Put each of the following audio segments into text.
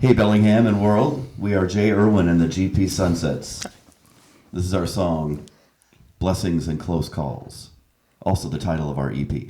Hey Bellingham and world, we are Jay Irwin and the GP Sunsets. This is our song, Blessings and Close Calls, also the title of our EP.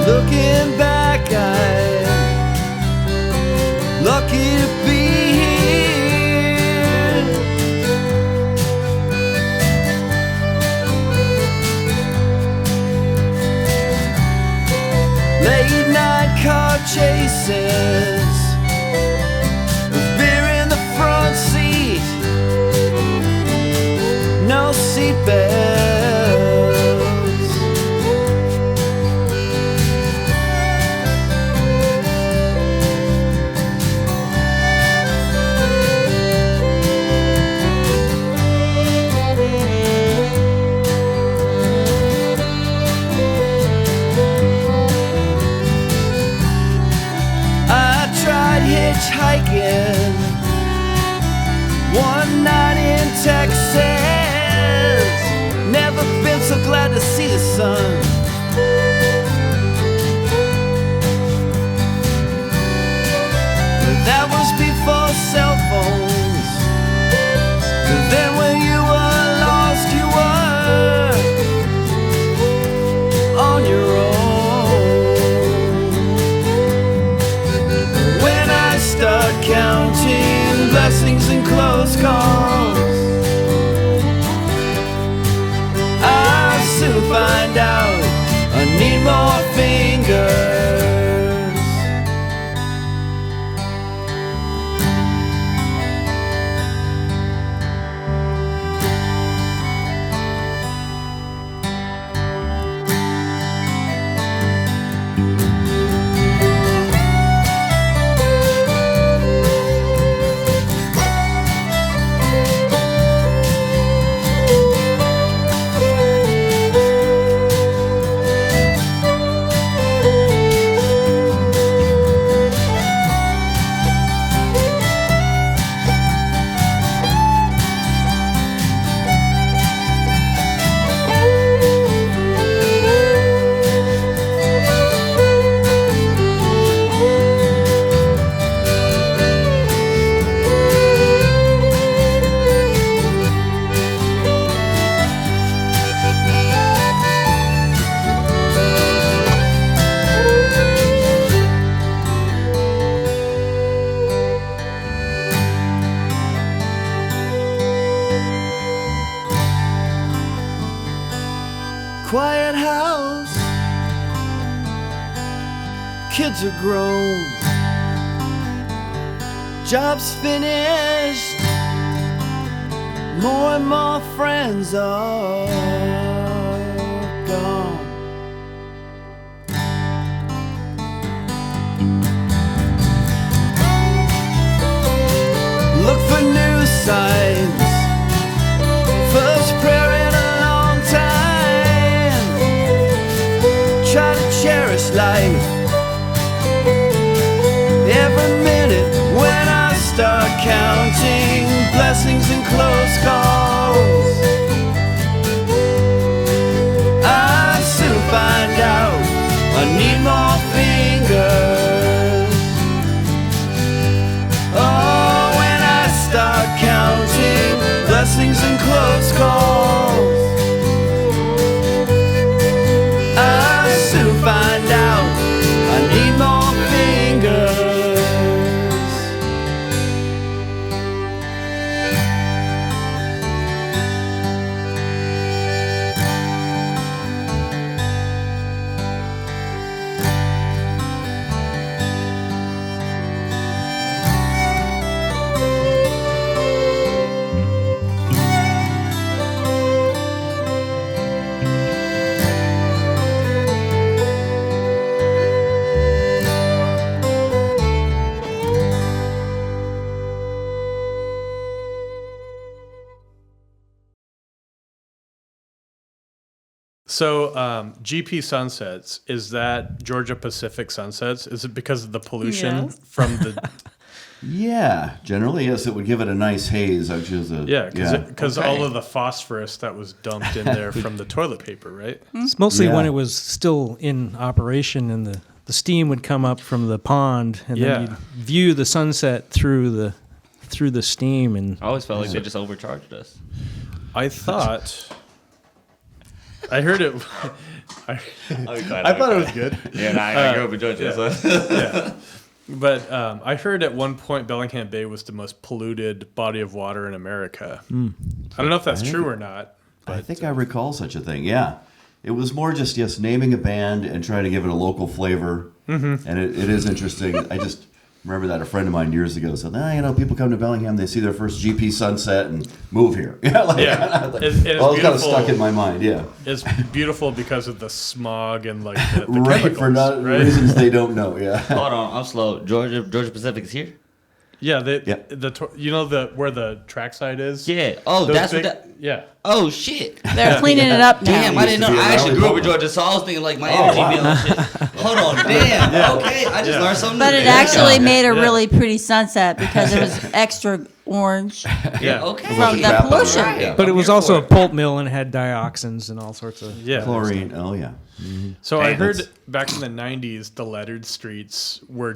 Looking back, I'm lucky to be here. Late night car chases with beer in the front seat, no seatbelt. Hitchhiking one night in Texas. Never been so glad to see the sun. But that was before cell phones. But then when you were lost, you were on your own. Start counting blessings and close calls, I'll soon find out I need more fingers. Quiet house, kids are grown, job's finished, more and more friends are gone. Look for new signs, first prayer in a long time. Try to cherish life every minute when I start counting blessings and close calls. I soon find out I need more fingers. Oh, when I start counting blessings and close calls, So GP Sunsets, is that Georgia Pacific Sunsets? Is it because of the pollution Yes. from the... Yeah, generally, yes, it would give it a nice haze. Actually, Because all of the phosphorus that was dumped in there from the toilet paper, right? It's mostly Yeah. when it was still in operation and the steam would come up from the pond and then you'd view the sunset through the steam. And I always felt like they just overcharged us. I thought... I heard it... I thought it was good. Yeah, I grew up in Georgia. So. But I heard at one point Bellingham Bay was the most polluted body of water in America. I don't know if that's true or not. But I think I recall such a thing. Yeah, it was more just naming a band and trying to give it a local flavor. And it is interesting. I just remember that a friend of mine years ago said, people come to Bellingham, they see their first GP sunset and move here. It's it's kind of stuck in my mind. Yeah, it's beautiful because of the smog and like the right, chemicals, for not right? reasons they don't know. Yeah. Hold on, I'm slow. Georgia Pacific is here? Yeah, where the trackside is. Yeah. Oh, Those that's big- what that... Yeah. Oh, shit. They're cleaning it up now. Damn, I didn't know. to be a I actually rally grew up in public. Georgia, so I was thinking like my energy bill and shit. Hold on, damn. Okay, I just learned something. But new it there. actually made a really pretty sunset because it was extra orange Yeah. Okay. from the Trap on pollution. it. Yeah. but it I'm was here also a for it. pulp mill and had dioxins and all sorts of... Yeah. Chlorine. Oh yeah. So I Man, heard that's- back in the 90s, the lettered streets were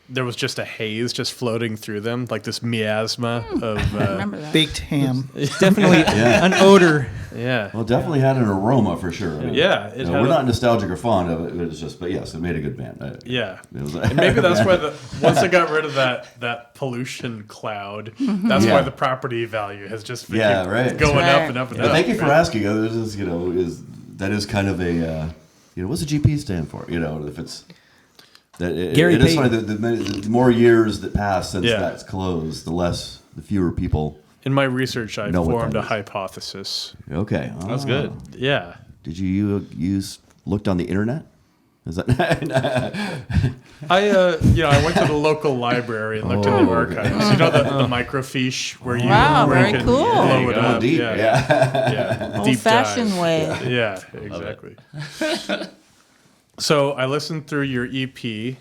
there was just a haze just floating through them, like this miasma of... Remember that? Baked ham. Definitely an odor. yeah. Well, it definitely had an aroma for sure. I mean, Yeah, it had we're a- not nostalgic or fond of it. It's just, but yes, it made a good band. Yeah. It was, And maybe that's why once they got rid of that pollution cloud, that's Yeah. why the property value has just been Yeah, right. going Right. up and up and But up. thank you for right? asking. That is kind of a what's the GP stand for? If it's that Gary it is Payton. funny. The more years that pass since Yeah. that's closed, the fewer people. In my research, I Know what formed that a is. hypothesis. Okay, That's good. Yeah. Did you looked on the internet? Is that I went to the local library and looked in the Oh, okay. archives. You know the microfiche where you Wow, where very you can cool. blow it Go up. deep? Yeah. Yeah. Deep Old-fashioned dive. way. Yeah, exactly. So I listened through your EP,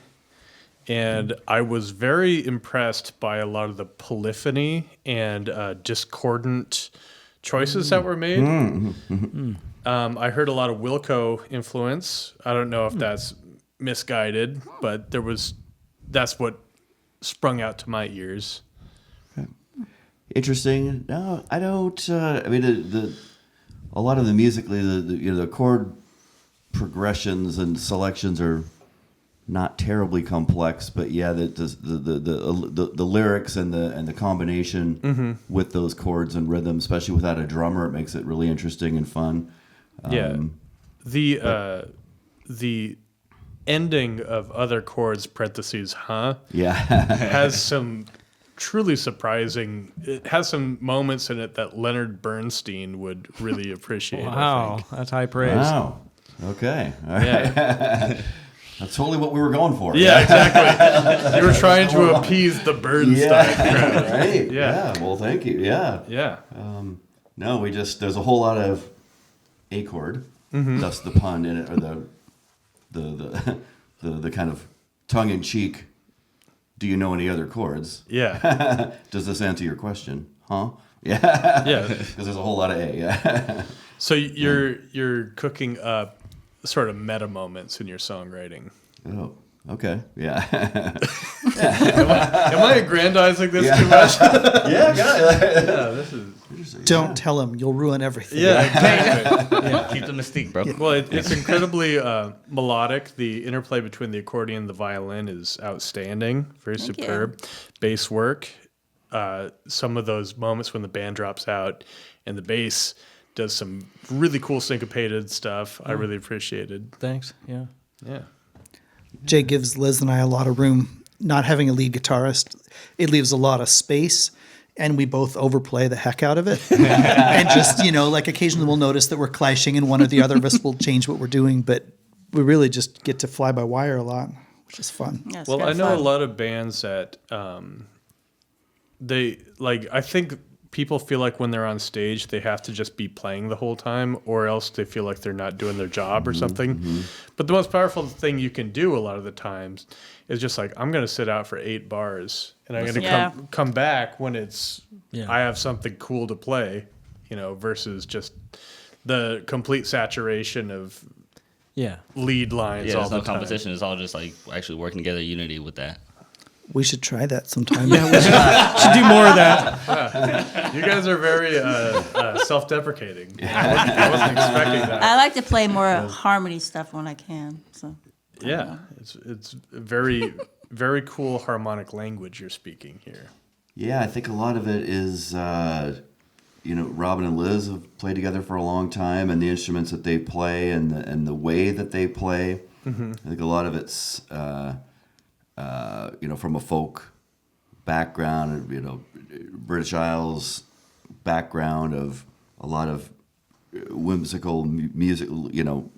and I was very impressed by a lot of the polyphony and discordant choices that were made. I heard a lot of Wilco influence. I don't know if that's misguided, but that's what sprung out to my ears. Interesting. No, I don't. I mean, a lot of the musically, the chord progressions and selections are not terribly complex, but yeah, the lyrics and the combination with those chords and rhythms, especially without a drummer, it makes it really interesting and fun. The ending of other chords parentheses Yeah. has some truly surprising. It has some moments in it that Leonard Bernstein would really appreciate. I Wow, think. that's high praise. Wow. Okay. All right. Yeah, That's totally what we were going for. yeah, exactly. You were trying to appease the Bernstein Yeah. crowd. Right. Yeah. Yeah. Well, thank you. Yeah. Yeah, No, there's a whole lot of A chord, thus the pun in it, or the kind of tongue in cheek. Do you know any other chords? yeah, Does this answer your question? Huh? Yeah. yeah. Because there's a whole lot of A. Yeah. So you're cooking up sort of meta moments in your songwriting. Oh. Okay. Yeah. Am I aggrandizing this too much? Yeah. This is Don't tell him. You'll ruin everything. yeah, exactly. Keep the mystique, bro. Well, it's incredibly melodic. The interplay between the accordion and the violin is outstanding. Very Thank superb. Bass work. Some of those moments when the band drops out and the bass does some really cool syncopated stuff. I really appreciated. Thanks. Yeah. Yeah. Jay gives Liz and I a lot of room. Not having a lead guitarist, it leaves a lot of space, and we both overplay the heck out of it. And just, like occasionally we'll notice that we're clashing and one or the other of us will change what we're doing, but we really just get to fly by wire a lot, which is fun. Yeah, it's Well, kinda I know fun. a lot of bands that I think people feel like when they're on stage, they have to just be playing the whole time, or else they feel like they're not doing their job or something. But the most powerful thing you can do a lot of the times is just like, I'm going to sit out for 8 bars, and I'm going to come back when it's I have something cool to play, versus just the complete saturation of lead lines all there's the no time. competition. It's all just like actually working together, unity with that. We should try that sometime. Should do more of that. You guys are very self-deprecating. I wasn't expecting that. I like to play more harmony stuff when I can. So Yeah, it's very, very cool harmonic language you're speaking here. Yeah, I think a lot of it is, Robin and Liz have played together for a long time, and the instruments that they play and the way that they play. I think a lot of it's, from a folk background, British Isles background of a lot of whimsical music,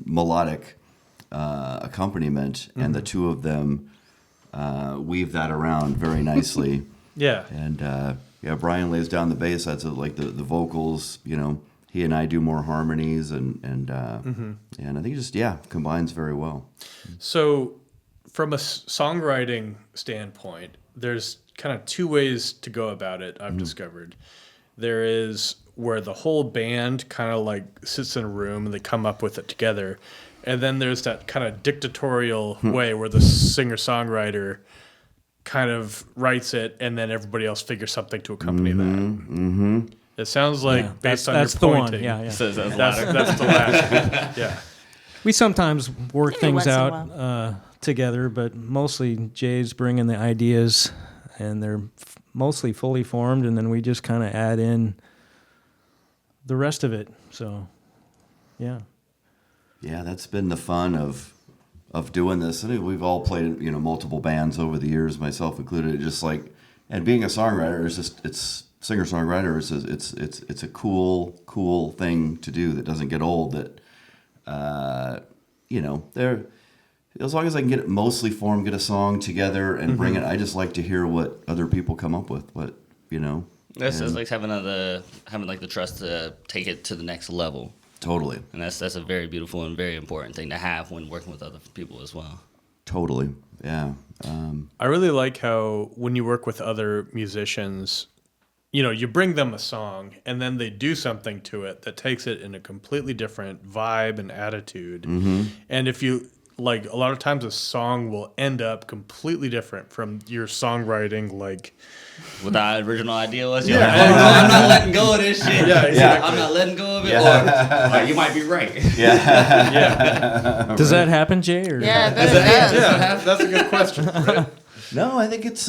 melodic accompaniment, and the two of them weave that around very nicely. Yeah. And Brian lays down the bass. That's like the vocals. He and I do more harmonies, and I think it just combines very well. So, from a songwriting standpoint, there's kind of 2 ways to go about it. I've discovered there is where the whole band kind of like sits in a room and they come up with it together, and then there's that kind of dictatorial way where the singer-songwriter kind of writes it, and then everybody else figures something to accompany that. It sounds like based on that's your the one. pointing. Yeah. That's the latter. Yeah. We sometimes work Maybe things once in a out together, but mostly Jay's bringing the ideas, and they're mostly fully formed, and then we just kind of add in the rest of it. So, yeah. Yeah, that's been the fun of doing this. I think we've all played, multiple bands over the years, myself included. Just like, and being a songwriter is just, it's singer-songwriter. It's a cool thing to do that doesn't get old. That, there. As long as I can get it mostly formed, get a song together and bring it. I just like to hear what other people come up with. That's like having the trust to take it to the next level. Totally. And that's a very beautiful and very important thing to have when working with other people as well. Totally. Yeah. I really like how when you work with other musicians, you bring them a song and then they do something to it that takes it in a completely different vibe and attitude. And if you like, a lot of times a song will end up completely different from your songwriting, like what the original idea was. Yeah. I'm not letting go of this shit. Yeah, exactly. I'm not letting go of it. Or you might be right. Does that happen, Jay? Or? yeah, I bet it does. Yeah, that's a good question. Right? No, I think it's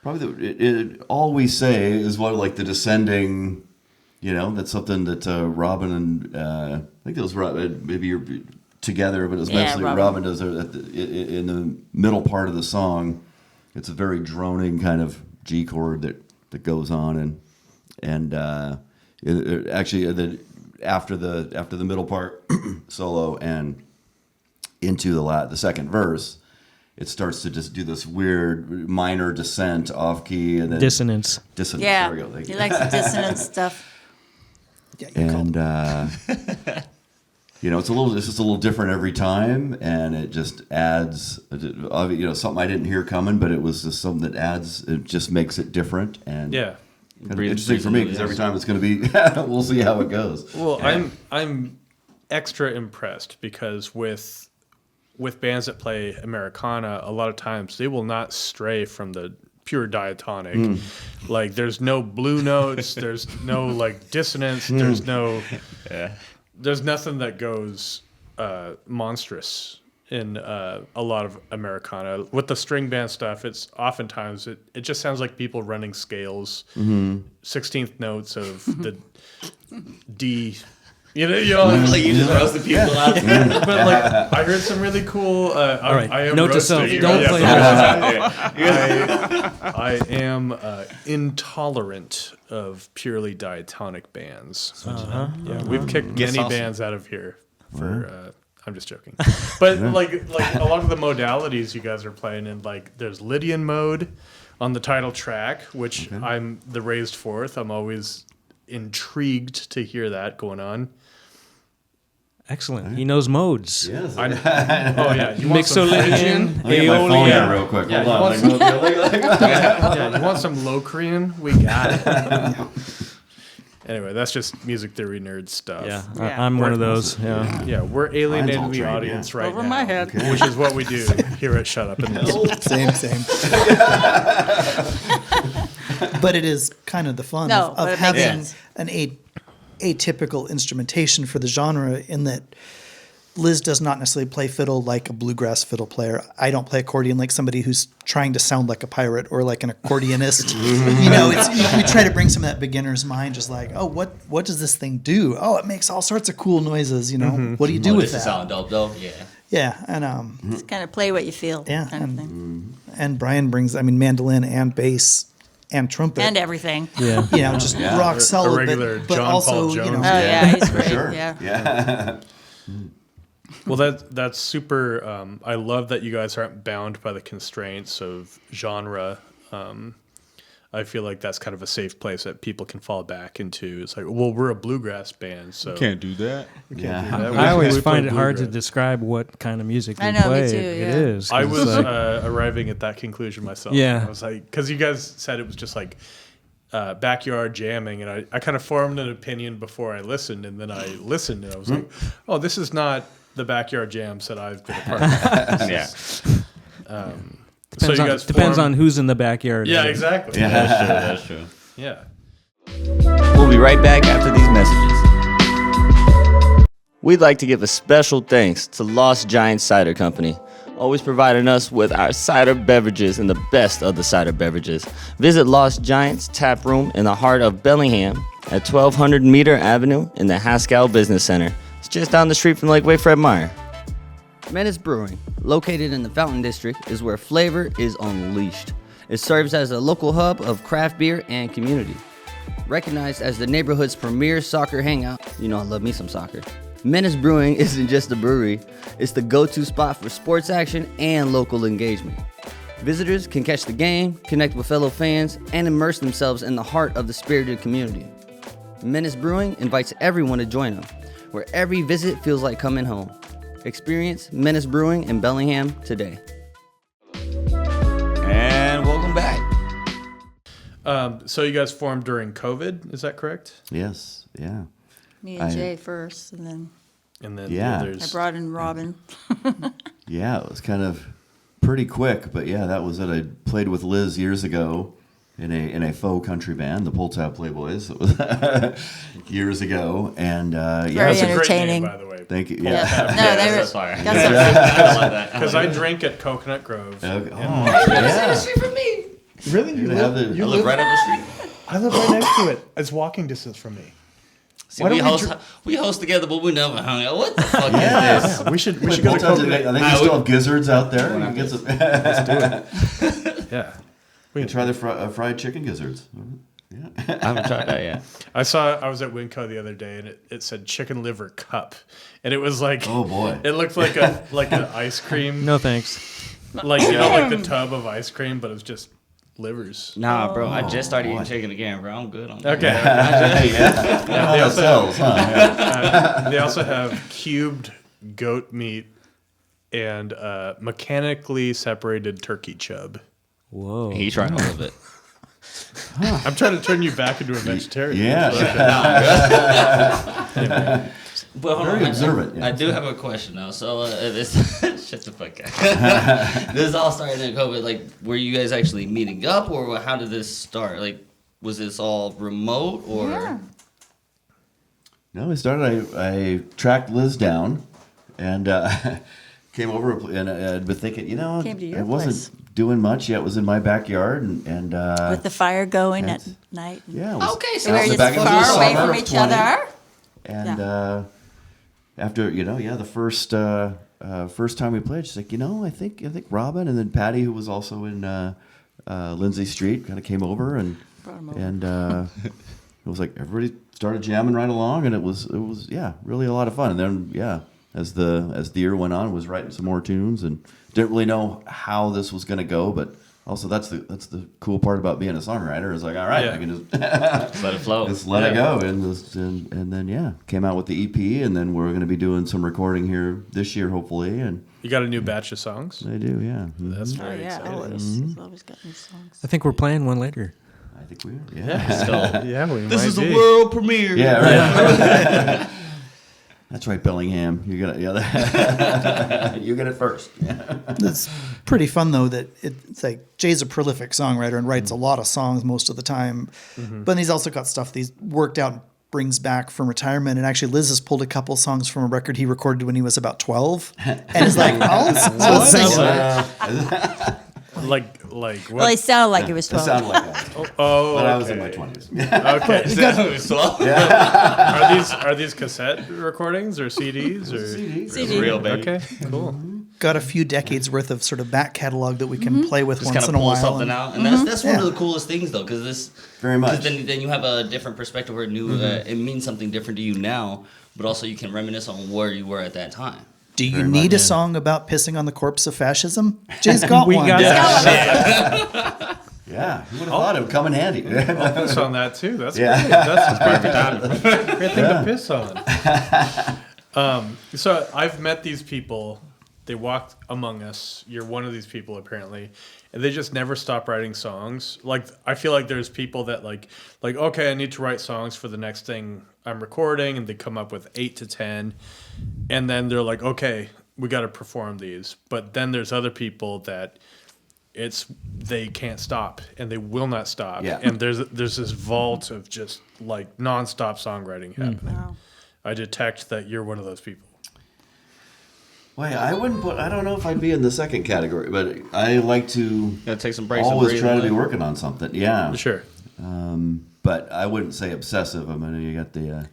probably all we say is what, like, the descending. That's something that Robin and I think it was Robin. Maybe you're together, but it's mostly Robin does in the middle part of the song. It's a very droning kind of G chord that goes on, and actually after the middle part solo and into the second verse, it starts to just do this weird minor descent off key and then Dissonance. Yeah, There we go. Thank he you. likes the dissonance stuff. And it's just a little different every time, and it just adds, something I didn't hear coming, but it was just something that adds. It just makes it different, and kind of interesting for me because every time it's going to be. We'll see how it goes. Well, I'm extra impressed because with bands that play Americana, a lot of times they will not stray from the pure diatonic. Like, there's no blue notes, there's no like dissonance, there's no there's nothing that goes monstrous in a lot of Americana. With the string band stuff, it's oftentimes it just sounds like people running scales, 16th notes of the D. Like you just roasted people out there. But like, I heard some really cool. All right, I am note to roasting self: you. don't play I am intolerant of purely diatonic bands. Yeah, we've kicked many bands out of here for. I'm just joking, but like a lot of the modalities you guys are playing in, like there's Lydian mode, on the title track, which I'm the raised fourth. I'm always intrigued to hear that going on. Excellent. He knows modes. Yes. Oh yeah, you want some Mixolydian, Let me get my phone Aeolian. out real quick. Yeah, Hold on. yeah, you want some Locrian? We got it. Anyway, that's just music theory nerd stuff. Yeah, Yeah. I'm one of those. Yeah. Yeah, we're Mine's alienating all the trained, audience right Over now. my head. Which is what we do here at Shut Up and Listen. Same. But it is kind of the fun No, of but it makes having sense. an atypical instrumentation for the genre, in that Liz does not necessarily play fiddle like a bluegrass fiddle player. I don't play accordion like somebody who's trying to sound like a pirate or like an accordionist. We try to bring some of that beginner's mind, just like, oh, what does this thing do? Oh, it makes all sorts of cool noises. What do you do with This is that? sound dope though. Yeah. Yeah, and Just kind of play what you feel. Yeah, Kind of and- thing. and Brian brings, mandolin and bass and trumpet. And everything. Yeah. just rock solid, regular but John also, Paul Jones. Oh yeah, he's great. Sure. Yeah. Yeah. Well, that's super. I love that you guys aren't bound by the constraints of genre. I feel like that's kind of a safe place that people can fall back into. It's like, well, we're a bluegrass band, so Can't do that. Yeah. I always We play find it hard to bluegrass. describe what kind of music we I know, me play. too, It yeah. is. I 'cause was it's like- arriving at that conclusion myself. Yeah. I was like, because you guys said it was just like backyard jamming, and I kind of formed an opinion before I listened, and then I listened, and I was like, oh, this is not the backyard jams that I've been a part of. Yeah. So you guys depends formed- on who's in the backyard. Yeah, exactly. That's true. Yeah. We'll be right back after these messages. We'd like to give a special thanks to Lost Giant Cider Company, always providing us with our cider beverages and the best of the cider beverages. Visit Lost Giant's tap room in the heart of Bellingham at 1200 Meter Avenue in the Haskell Business Center. It's just down the street from Lakeway Fred Meyer. Menace Brewing, located in the Fountain District, is where flavor is unleashed. It serves as a local hub of craft beer and community. Recognized as the neighborhood's premier soccer hangout, you know I love me some soccer. Menace Brewing isn't just a brewery, it's the go-to spot for sports action and local engagement. Visitors can catch the game, connect with fellow fans, and immerse themselves in the heart of the spirited community. Menace Brewing invites everyone to join them, where every visit feels like coming home. Experience Menace Brewing in Bellingham today. And welcome back. So you guys formed during COVID, is that correct? Yes. Yeah. Me and Jay first, and then And then Yeah. I there's brought in Robin. Yeah, it was kind of pretty quick, but yeah, that was it. I played with Liz years ago in a faux country band, the Pull Tab Playboys. It was years ago, and yeah, Very it's a- a great name, entertaining. by the way. thank you. Yeah. Yeah. No, they were. That's fire. That's I love that. Because I drink at Coconut Grove. Okay. Oh, Really? You're gonna have the- I live right up the street. I live right next to it. It's walking distance from me. See, Why we don't we host together, but we never hung out. What the fuck is this? Yeah, we should go to Pull Tabs, I Coconut. think we still have gizzards out there. You can get some. Yeah. We can try the fried chicken gizzards. Yeah. I haven't tried that yet. I was at Winco the other day, and it said chicken liver cup, and it was like, Oh boy. it looked like an ice cream, No thanks. like like the tub of ice cream, but it's just livers. Nah, bro. I just started eating chicken again, bro. I'm good on that. Okay. Yeah. That sells, huh? Yeah. They also have cubed goat meat and mechanically separated turkey chub. Whoa. He tried all of it. I'm trying to turn you back into a vegetarian. Yeah. But hold Very on, observant, yeah. I do have a question now. So this shut the fuck up. This all started in COVID. Like, were you guys actually meeting up, or how did this start? Like, was this all remote, or? Yeah. No, we started. I tracked Liz down, and came over, and I'd been thinking, Came to your I wasn't doing much yet. It was in my backyard, and With the fire going at That's- night. yeah, it was Okay, So we were out in the just back of the far away summer from of each 20. other. And after the first time we played, she's like, I think Robin, and then Patty, who was also in Lindsay Street, kind of came over, and Brought 'em over. and it was like everybody started jamming right along, and it was really a lot of fun. And then as the year went on, was writing some more tunes, and didn't really know how this was going to go, but Also, that's the cool part about being a songwriter is like, all right, Yeah. I can just Just let it flow. just let it go, and then came out with the EP, and then we're going to be doing some recording here this year, hopefully, and You got a new batch of songs? I do, yeah. That's Oh very yeah, exciting. always. He's always got new songs. I think we're playing one later. I think we are, yeah. So, Yeah, we this might is be. a world premiere. Yeah, right. That's right, Bellingham. You got it. You get it first. Yeah. It's pretty fun though that it's like Jay's a prolific songwriter and writes a lot of songs most of the time, but he's also got stuff that he's worked out and brings back from retirement. And actually, Liz has pulled a couple songs from a record he recorded when he was about 12, and is like, I'll sing it. Like what? Well, he sounded like he was It 12. sounded like that. oh, But I was in okay. my 20s. Okay. Are these cassette recordings or CDs or CD. Real, baby. Okay, cool. Got a few decades worth of sort of back catalog that we can play with Just once kind in of a pull while. something out, and that's one Yeah. of the coolest things though, because this Very much. 'cause then you have a different perspective where it means something different to you now, but also you can reminisce on where you were at that time. Do you Very need a much. song about pissing on the corpse of fascism? Jay's got We one. got Yeah, who would have thought it would come in handy? I'll piss on that too. That's Yeah. great. That's perfect time. Great thing to piss on. So I've met these people. They walked among us. You're one of these people apparently, and they just never stop writing songs. Like I feel like there's people that like okay, I need to write songs for the next thing I'm recording, and they come up with 8 to 10, and then they're like, okay, we got to perform these. But then there's other people that they can't stop and they will not stop. Yeah. And there's this vault of just like nonstop songwriting happening. Wow. I detect that you're one of those people. Wait, I don't know if I'd be in the second category, but I like to Gotta take some breaks. always and try to be breathe. working on something. Yeah. Sure. But I wouldn't say obsessive. I mean, you got the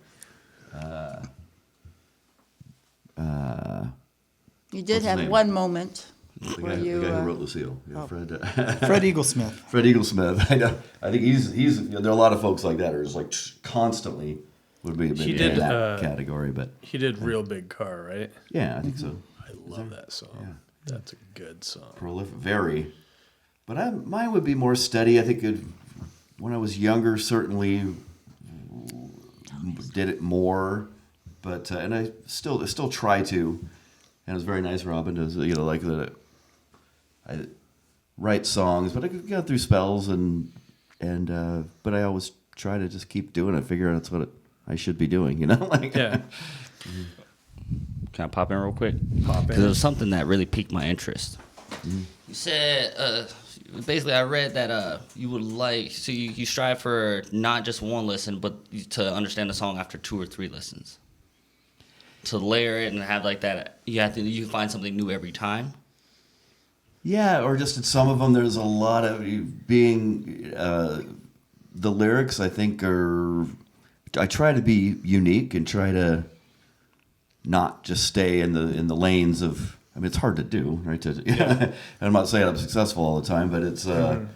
You did What's his have name? one moment the where guy you. who wrote Lucille, yeah, Fred Fred Eaglesmith. Fred Eaglesmith. I know. I think he's there are a lot of folks like that who are just like constantly would be maybe did, in that category, but He did Real Big Car, right? yeah, I think so. I love that song. That's a good song. Prolific, very. But mine would be more steady. I think when I was younger, certainly did it more, but and I still try to. And it was very nice, Robin, to like that. I write songs, but I could go through spells and but I always try to just keep doing it. Figure out that's what I should be doing. Like Yeah. Can I pop in real quick? Because it was something that really piqued my interest. You said, basically, I read that you would like, so you strive for not just one listen, but to understand the song after 2 or 3 listens. To layer it and have like that, you find something new every time. Yeah, or just in some of them, there's a lot of being the lyrics. I think I try to be unique and try to not just stay in the lanes of. I mean, it's hard to do, right? I'm not saying I'm successful all the time, but it's to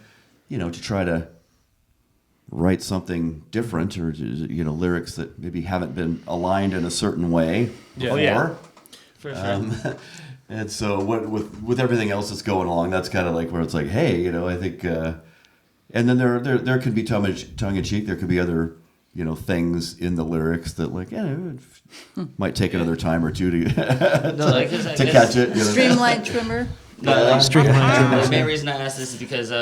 try to write something different or lyrics that maybe haven't been aligned in a certain way before. Oh, yeah. For sure. And so with everything else that's going along, that's kind of like where it's like, hey, I think, and then there could be tongue in cheek. There could be other, things in the lyrics that like, it might take another time or two to to catch it. Streamline trimmer. The main reason I ask this is because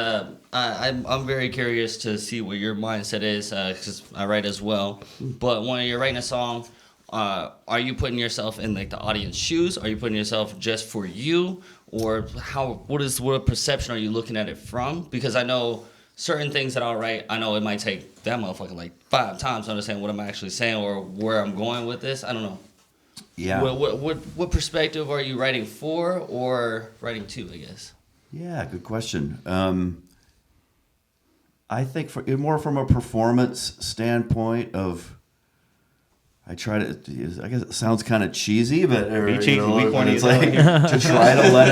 I'm very curious to see what your mindset is because I write as well. But when you're writing a song, are you putting yourself in like the audience shoes? Are you putting yourself just for you, or what perception are you looking at it from? Because I know certain things that I'll write, I know it might take that motherfucker like 5 times to understand what I'm actually saying or where I'm going with this. I don't know. Yeah. What perspective are you writing for or writing to, I guess? Yeah, good question. I think more from a performance standpoint of, I try to, I guess it sounds kind of cheesy, but it's like to try to let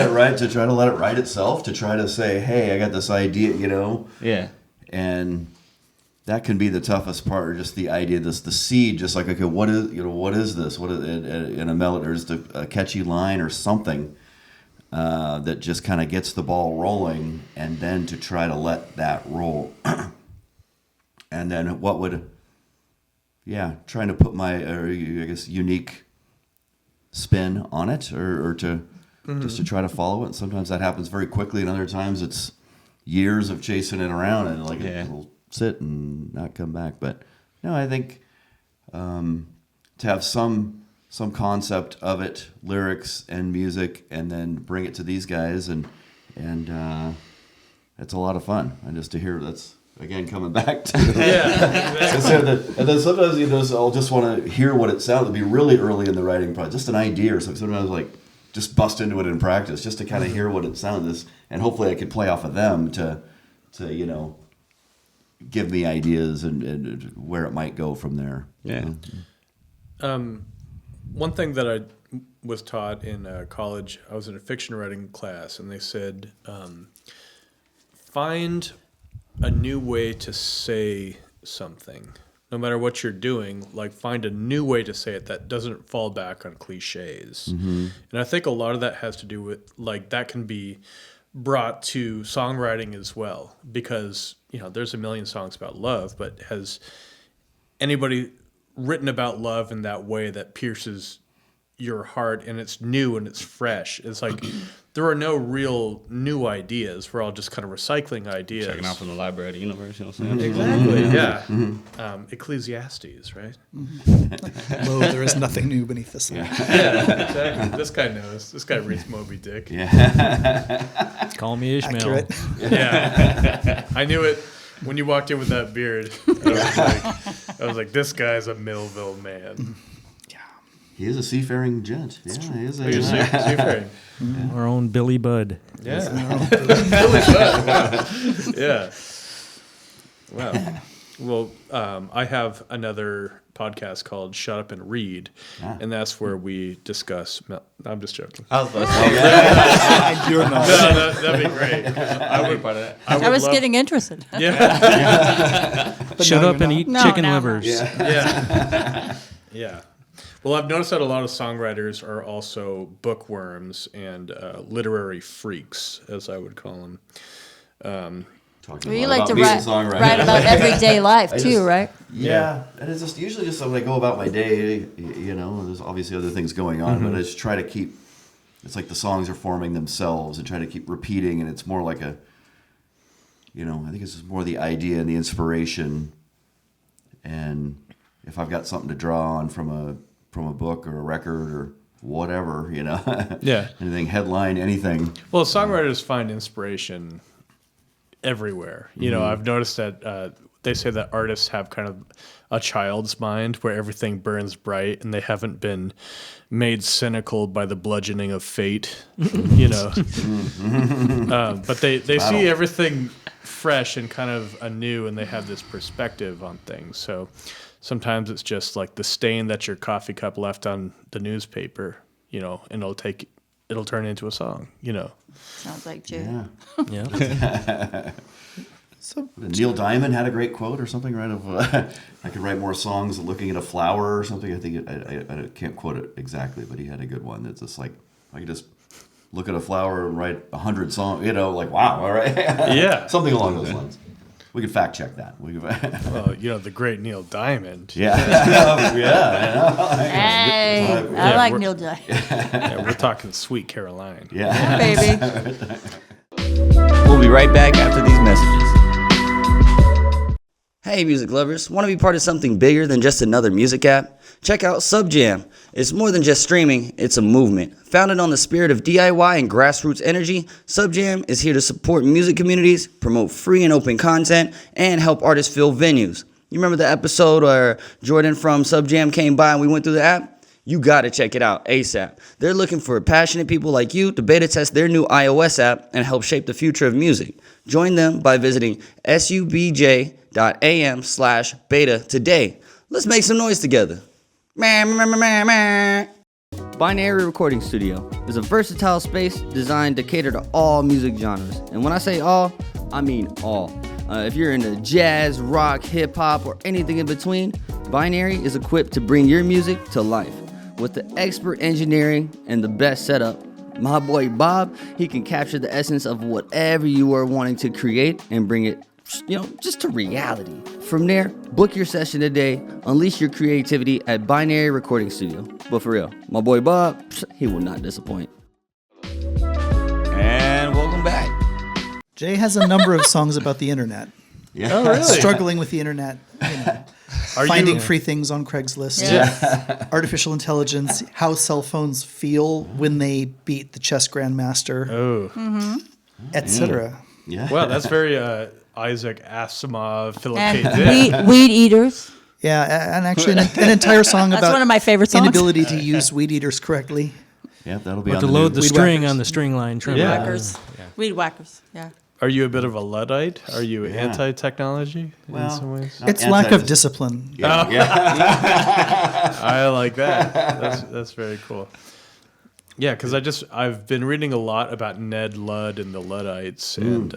it write itself, to try to say, hey, I got this idea, Yeah. and that can be the toughest part, or just the idea, the seed, just like, okay, what is this? What is in a melody, or just a catchy line or something? that just kind of gets the ball rolling, and then to try to let that roll. And then what would, trying to put my, I guess, unique spin on it, or to just to try to follow it. And sometimes that happens very quickly, and other times it's years of chasing it around, and like it'll sit and not come back. But no, I think to have some concept of it, lyrics and music, and then bring it to these guys, and it's a lot of fun. And just to hear, that's again coming back to and then sometimes I'll just want to hear what it sounds. It'll be really early in the writing process, just an idea or something. Sometimes like just bust into it in practice, just to kind of hear what it sounds, and hopefully I could play off of them to give me ideas and where it might go from there. Yeah. One thing that I was taught in college, I was in a fiction writing class, and they said, find a new way to say something. No matter what you're doing, like find a new way to say it that doesn't fall back on cliches. Mm-hmm. And I think a lot of that has to do with, like, that can be brought to songwriting as well, because, there's a million songs about love, but has anybody written about love in that way that pierces your heart, and it's new and it's fresh? It's like there are no real new ideas. We're all just kind of recycling ideas. Checking out from the library of the universe, you know what I'm saying? Exactly, yeah. Mm-hmm. Ecclesiastes, right? Mm-hmm. Lo, there is nothing new beneath the sun. Yeah, exactly. This guy knows. This guy reads Moby Dick. Yeah. Call me Ishmael. Accurate. Yeah. I knew it when you walked in with that beard. I was like, this guy's a Millville man. He is a seafaring gent. Yeah, he is He's seafaring. Our own Billy Budd. Yeah. Billy Budd. Yeah. Wow. Well, I have another podcast called Shut Up and Read, and that's where we discuss. I'm just joking. I was about to say, You're not. No, that'd be great. I would part of that. I was getting interested. Yeah. Shut up and eat chicken No, livers. Yeah. Yeah. Well, I've noticed that a lot of songwriters are also bookworms and literary freaks, as I would call them. Talking Well, you a lot like to about write about everyday life too, right? Yeah, and it's just usually just when I go about my day, there's obviously other things going on, but I just try to keep. It's like the songs are forming themselves, and try to keep repeating, and it's more like I think it's just more the idea and the inspiration, and if I've got something to draw on from a book or a record or whatever, Yeah. anything, headline, anything. Well, songwriters find inspiration everywhere. I've noticed that they say that artists have kind of a child's mind where everything burns bright and they haven't been made cynical by the bludgeoning of fate, But they see everything fresh and kind of anew, and they have this perspective on things. So sometimes it's just like the stain that your coffee cup left on the newspaper, and it'll turn into a song, Sounds like Jay. Yeah. Neil Diamond had a great quote or something, right? Of I could write more songs looking at a flower or something. I think I can't quote it exactly, but he had a good one. That's just like I could just look at a flower and write 100 songs. Like wow, all right, Yeah, something along those lines. We could fact check that. Well, the great Neil Diamond. Yeah, Hey, I like Neil Diamond. Yeah, we're talking Sweet Caroline. Yeah, Baby. We'll be right back after these messages. Hey music lovers, want to be part of something bigger than just another music app? Check out SubJam. It's more than just streaming, it's a movement. Founded on the spirit of DIY and grassroots energy, SubJam is here to support music communities, promote free and open content, and help artists fill venues. You remember the episode where Jordan from SubJam came by and we went through the app? You gotta check it out ASAP. They're looking for passionate people like you to beta test their new iOS app and help shape the future of music. Join them by visiting subj.am/beta today. Let's make some noise together. Binary Recording Studio is a versatile space designed to cater to all music genres. And when I say all, I mean all. If you're into jazz, rock, hip-hop, or anything in between, Binary is equipped to bring your music to life. With the expert engineering and the best setup, My boy Bob, he can capture the essence of whatever you are wanting to create and bring it, just to reality. From there, book your session today, unleash your creativity at Binary Recording Studio. But for real, my boy Bob, he will not disappoint. And welcome back. Jay has a number of songs about the internet. Yeah. Oh, really? Struggling with the internet, finding free things on Craigslist, artificial intelligence, how cell phones feel when they beat the chess grandmaster, etc. Yeah. Wow, that's very Isaac Asimov, Philip K. And Dick. weed eaters. Yeah, and actually an entire song That's about one of my favorite songs. inability to use weed eaters correctly. Yeah, that'll be Or on to the load the new- string whackers. on the string line. Trumpet. Yeah. Whackers. Weed whackers. Yeah. Are you a bit of a Luddite? Are you anti-technology in some ways? not It's lack of anti- discipline. Yeah, yeah. I like that. That's very cool. Yeah, because I've been reading a lot about Ned Ludd and the Luddites and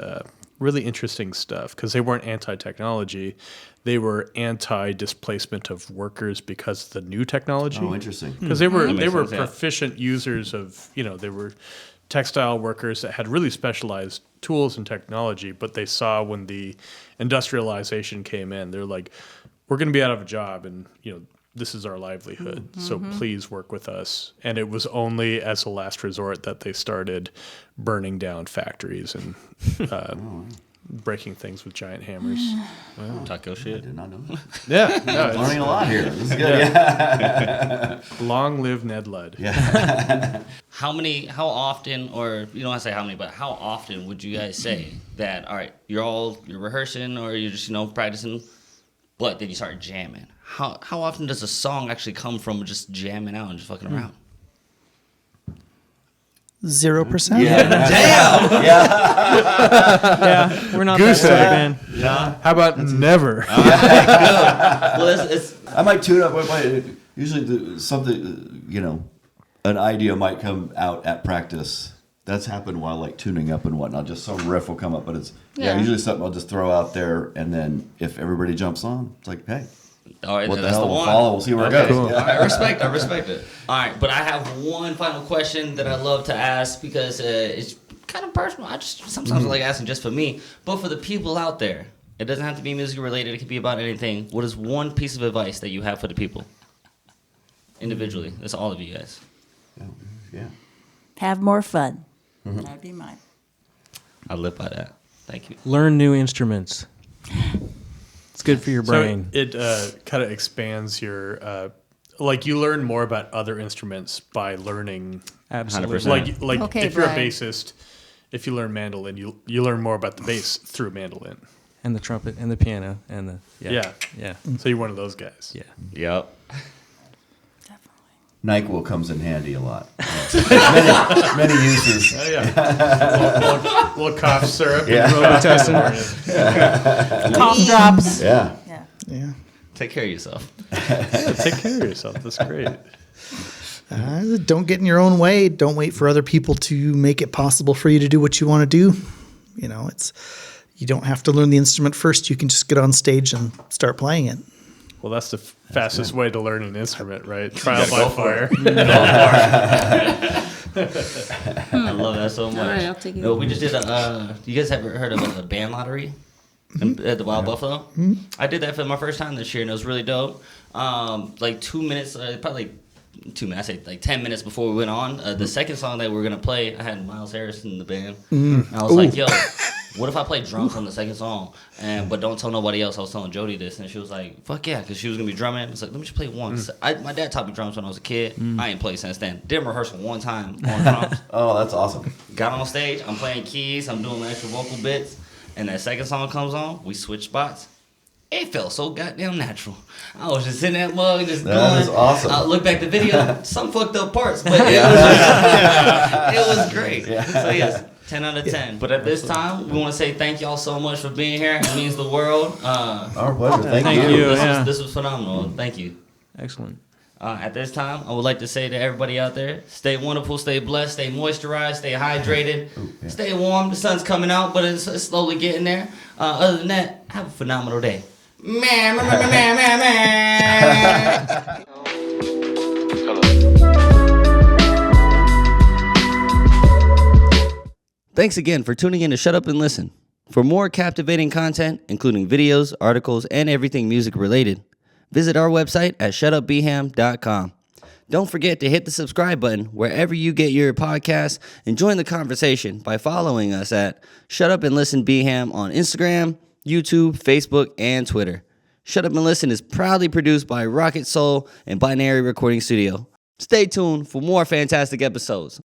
really interesting stuff because they weren't anti-technology. They were anti-displacement of workers because of the new technology. Oh, interesting. Because they were makes sense, yeah. proficient users of, they were textile workers that had really specialized tools and technology, but they saw when the industrialization came in, they're like, we're going to be out of a job and, this is our livelihood. So please work with us. And it was only as a last resort that they started burning down factories and breaking things with giant hammers. Taco I shit. did not know that. Yeah. No, it's- Learning a lot here. This is good. Yeah. long live Ned Ludd. How often, or you don't want to say how many, but how often would you guys say that, all right, you're rehearsing or you're just, practicing, but then you start jamming? How often does a song actually come from just jamming out and just fucking around? 0%. Yeah, we're not that sort of band. How about never? Well, it's I might tune up. Usually, something, an idea might come out at practice. That's happened while tuning up and whatnot. Just some riff will come up, but it's usually something I'll just throw out there, and then if everybody jumps on, it's like, hey, all right, what the that's hell? the We'll one. follow. We'll see where Okay. it goes. All Yeah. right, I respect it. All right, but I have one final question that I love to ask because it's kind of personal. I just sometimes I like asking just for me, but for the people out there, it doesn't have to be music related. It could be about anything. What is one piece of advice that you have for the people individually? That's all of you guys. Yeah. Have more fun. That'd be mine. I live by that. Thank you. Learn new instruments. It's good for your brain. So it kind of expands your, you learn more about other instruments by learning. Absolutely. 100%. Like Okay, if you're Brian. a bassist, if you learn mandolin, you learn more about the bass through mandolin. And the trumpet and the piano and the Yeah. yeah. So you're one of those guys. Yeah. Yep. NyQuil comes in handy a lot. Many uses. Oh yeah. little cough syrup. Yeah. And Cough drops. Yeah. Yeah. Yeah. Take care of yourself. take care of yourself. That's great. Don't get in your own way. Don't wait for other people to make it possible for you to do what you want to do. You don't have to learn the instrument first. You can just get on stage and start playing it. Well, that's the fastest way to learn an instrument, right? Trial by fire. I love that so much. All right, I'll take it. No, we just did you guys ever heard of a band lottery at the Wild Buffalo? I did that for my first time this year, and it was really dope. 2 minutes, probably 2 minutes, I say 10 minutes before we went on, the second song that we were going to play, I had Miles Harris in the band. And I was like, yo, what if I play drums on the second song, but don't tell nobody else? I was telling Jody this, and she was like, fuck yeah, because she was going to be drumming. I was like, let me just play one. My dad taught me drums when I was a kid. I ain't played since then. Didn't rehearse one time on drums. Oh, that's awesome. Got on stage, I'm playing keys, I'm doing the extra vocal bits, and that second song comes on, we switch spots. It felt so goddamn natural. I was just in that mug, just That going. is awesome. I look back the video, some fucked up parts, but it was great. So yes, 10 out of 10. But at this time, we want to say thank y'all so much for being here. It means the world. Our pleasure. Thank Thank you. you. This was phenomenal. Thank you. Excellent. At this time, I would like to say to everybody out there, stay wonderful, stay blessed, stay moisturized, stay hydrated, stay warm. The sun's coming out, but it's slowly getting there. Other than that, have a phenomenal day. Man. Thanks again for tuning in to Shut Up and Listen. For more captivating content, including videos, articles, and everything music related, visit our website at shutupbham.com. Don't forget to hit the subscribe button wherever you get your podcasts and join the conversation by following us at Shut Up and Listen Bham on Instagram, YouTube, Facebook, and Twitter. Shut Up and Listen is proudly produced by Rocket Soul and Binary Recording Studio. Stay tuned for more fantastic episodes.